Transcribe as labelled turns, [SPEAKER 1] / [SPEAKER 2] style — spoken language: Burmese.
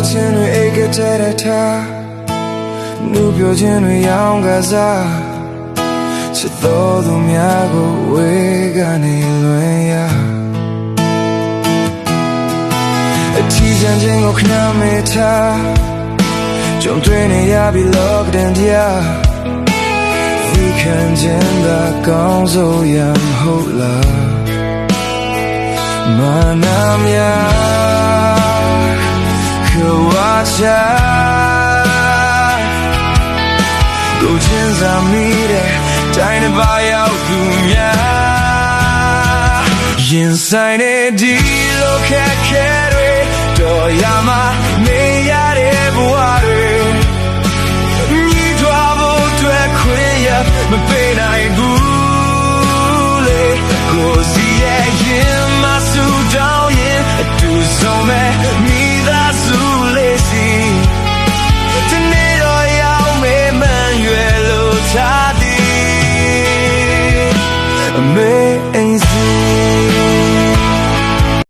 [SPEAKER 1] ချင်းတွေအိတ်ကတဲ့ထားနှူးပြောချင်းတွေရောင်းကစားချစ်တော်သူများကိုဝေကနေလွင်ရအထီးကျန်ခြင်းကိုခဏမေးထားကြုံတွေ့နေရပြီလောကတန်တရားဒီခံခြင်းသာကောင်းစိုးရမဟုတ်လားမနာမြခဝါချာကိုချင်းစာမိတဲ့တိုင်းတစ်ပါးရောက်သူများရင်ဆိုင်တဲ့ဒီလိုခက်ခဲတွေ